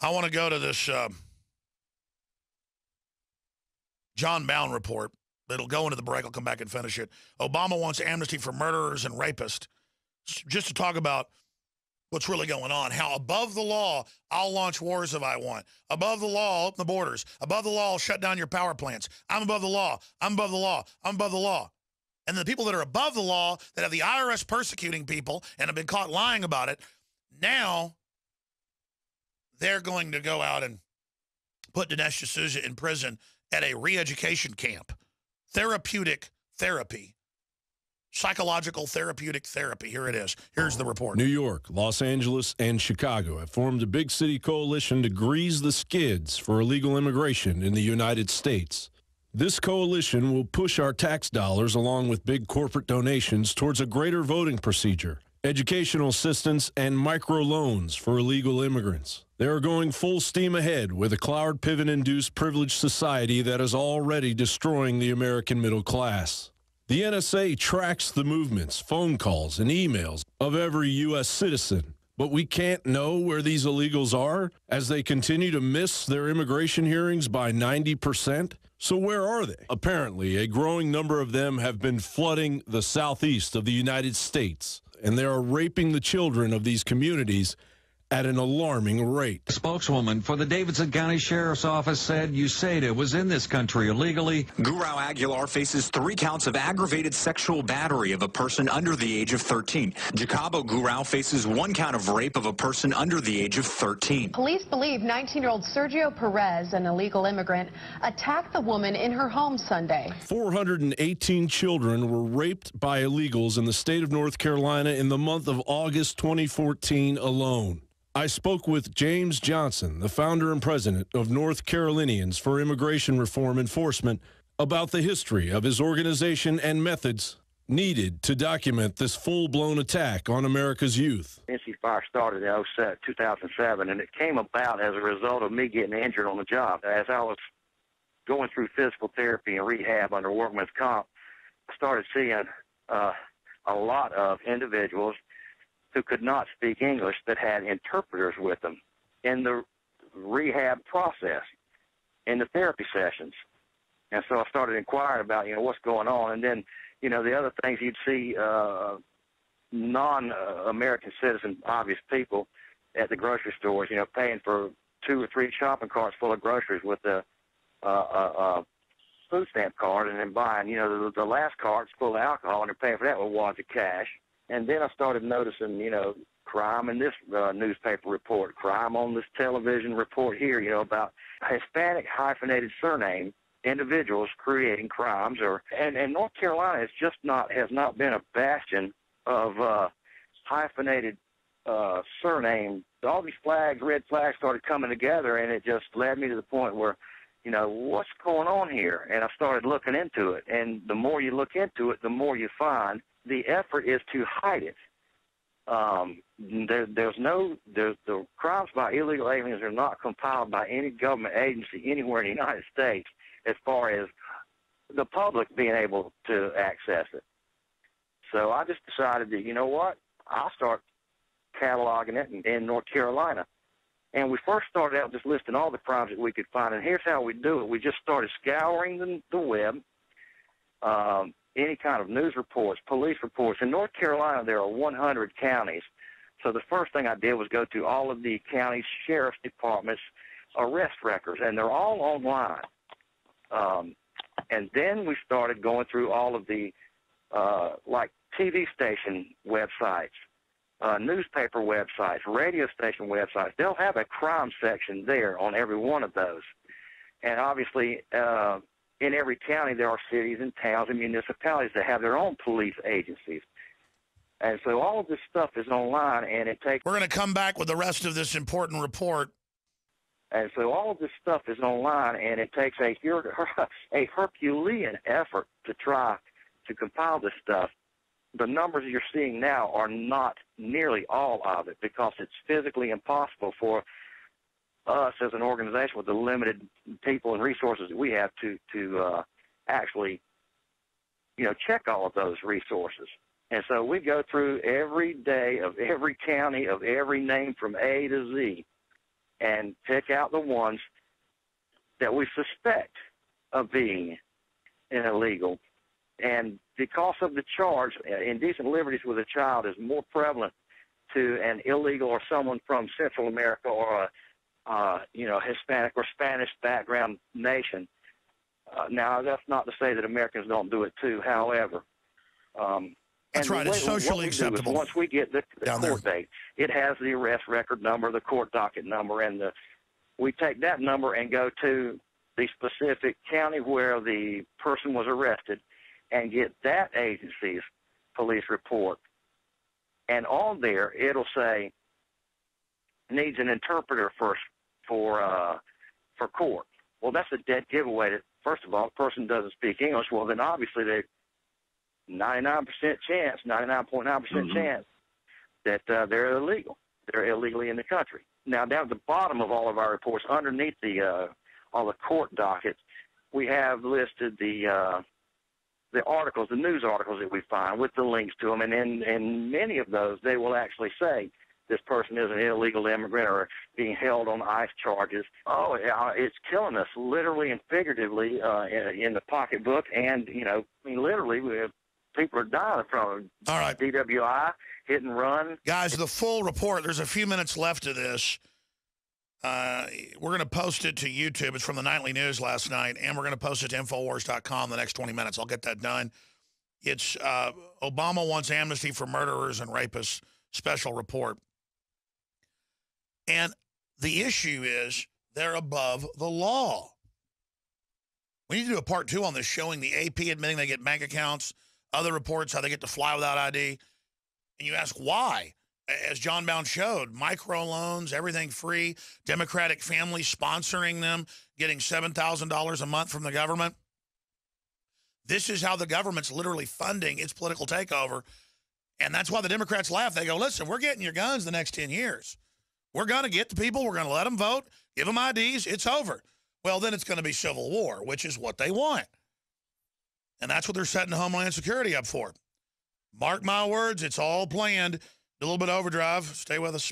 I want to go to this John Bound report. It'll go into the break. I'll come back and finish it. Obama wants amnesty for murderers and rapists. Just to talk about what's really going on. How above the law, I'll launch wars if I want. Above the law, open the borders. Above the law, I'll shut down your power plants. I'm above the law. I'm above the law. I'm above the law. And the people that are above the law, that have the IRS persecuting people and have been caught lying about it, now they're going to go out and put Dinesh D'Souza in prison at a re-education camp. Therapeutic therapy. Psychological therapeutic therapy. Here it is. Here's the report. New York, Los Angeles, and Chicago have formed a big city coalition to grease the skids for illegal immigration in the United States. This coalition will push our tax dollars along with big corporate donations towards a greater voting procedure, educational assistance, and microloans for illegal immigrants. They are going full steam ahead with a cloud pivot-induced privileged society that is already destroying the American middle class. The NSA tracks the movements, phone calls, and emails of every U.S. citizen, but we can't know where these illegals are as they continue to miss their immigration hearings by 90%. So where are they? Apparently, a growing number of them have been flooding the southeast of the United States, and they are raping the children of these communities at an alarming rate. A spokeswoman for the Davidson County Sheriff's Office said USAID was in this country illegally. Gurau Aguilar faces 3 counts of aggravated sexual battery of a person under the age of 13. Jacobo Gurau faces 1 count of rape of a person under the age of 13. Police believe 19-year-old Sergio Perez, an illegal immigrant, attacked the woman in her home Sunday. 418 children were raped by illegals in the state of North Carolina in the month of August 2014 alone. I spoke with James Johnson, the founder and president of North Carolinians for Immigration Reform Enforcement, about the history of his organization and methods needed to document this full-blown attack on America's youth. NC Fire started in 2007, and it came about as a result of me getting injured on the job. As I was going through physical therapy and rehab under workman's comp, I started seeing a lot of individuals who could not speak English that had interpreters with them in the rehab process, in the therapy sessions. And so I started inquiring about, what's going on. And then, the other things you'd see non-American citizen, obvious people at the grocery stores, paying for 2 or 3 shopping carts full of groceries with a food stamp card and then buying, the last cart's full of alcohol and they're paying for that with wads of cash. And then I started noticing, crime in this newspaper report, crime on this television report here, about Hispanic hyphenated surname individuals creating crimes. And North Carolina has not been a bastion of hyphenated surname. All these flags, red flags, started coming together, and it just led me to the point where, what's going on here? And I started looking into it. And the more you look into it, the more you find the effort is to hide it. The crimes by illegal aliens are not compiled by any government agency anywhere in the United States as far as the public being able to access it. So I just decided that, I'll start cataloging it in North Carolina. And we first started out just listing all the crimes that we could find. And here's how we do it. We just started scouring the web, any kind of news reports, police reports. In North Carolina, there are 100 counties. So the first thing I did was go to all of the county sheriff's departments' arrest records, and they're all online. And then we started going through all of the, like TV station websites, newspaper websites, radio station websites. They'll have a crime section there on every one of those. And obviously, in every county, there are cities and towns and municipalities that have their own police agencies. And so all of this stuff is online, and it takes... We're going to come back with the rest of this important report. And so all of this stuff is online, and it takes a Herculean effort to try to compile this stuff. The numbers you're seeing now are not nearly all of it because it's physically impossible for us as an organization with the limited people and resources that we have to actually, check all of those resources. And so we go through every day of every county of every name from A to Z and pick out the ones that we suspect of being illegal. And because of the charge, indecent liberties with a child is more prevalent to an illegal or someone from Central America or a Hispanic or Spanish background nation. Now, that's not to say that Americans don't do it too. However, that's right. It's socially acceptable. Once we get the court date, it has the arrest record number, the court docket number, and we take that number and go to the specific county where the person was arrested and get that agency's police report. And on there, it'll say needs an interpreter for court. Well, that's a dead giveaway that, first of all, the person doesn't speak English. Well, then obviously they 99.9% chance that they're illegal. They're illegally in the country. Now, down at the bottom of all of our reports, underneath all the court dockets, we have listed the articles, the news articles that we find with the links to them, and in many of those, they will actually say this person is an illegal immigrant or being held on ICE charges. Oh, it's killing us, literally and figuratively, in the pocketbook, and literally, people are dying from it. All right. DWI, hit and run. Guys, the full report, there's a few minutes left of this. We're going to post it to YouTube. It's from the Nightly News last night, and we're going to post it to Infowars.com the next 20 minutes. I'll get that done. It's Obama wants amnesty for murderers and rapists, special report. And the issue is they're above the law. We need to do a part 2 on this, showing the AP admitting they get bank accounts, other reports, how they get to fly without ID. And you ask why? As John Bound showed, microloans, everything free, Democratic families sponsoring them, getting $7,000 a month from the government. This is how the government's literally funding its political takeover. And that's why the Democrats laugh. They go, listen, we're getting your guns the next 10 years. We're going to get the people. We're going to let them vote, give them IDs. It's over. Well, then it's going to be civil war, which is what they want. And that's what they're setting Homeland Security up for. Mark my words, it's all planned. A little bit of overdrive. Stay with us.